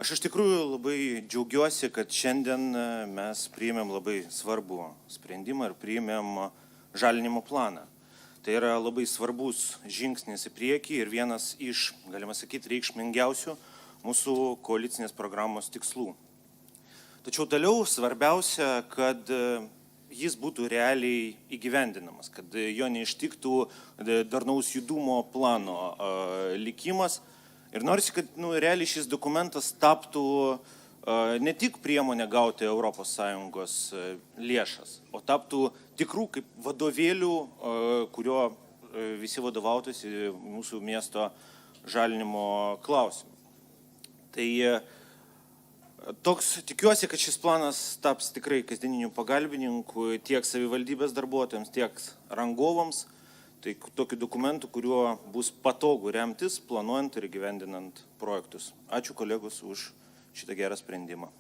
Aš iš tikrųjų labai džiaugiuosi, kad šiandien mes priėmėm labai svarbų sprendimą ir priėmėm žalinimo planą. Tai yra labai svarbus žingsnis į priekį ir vienas iš, galima sakyti, reikšmingiausių mūsų koalicinės programos tikslų. Tačiau toliau svarbiausia, kad jis būtų realiai įgyvendinamas, kad jo neištiktų darnaus judumo plano likimas. Ir norisi, kad realiai šis dokumentas taptų ne tik priemonė gauti ES lėšas, o taptų tikrų kaip vadovėlių, kurio visi vadovautųsi mūsų miesto žalinimo klausimų. Tai tikiuosi, kad šis planas taps tikrai kasdieniniu pagalbininku tiek savivaldybės darbuotojams, tiek rangovams. Tai tokiu dokumentu, kuriuo bus patogu remtis, planuojant ir įgyvendinant projektus. Ačiū kolegos už šitą gerą sprendimą.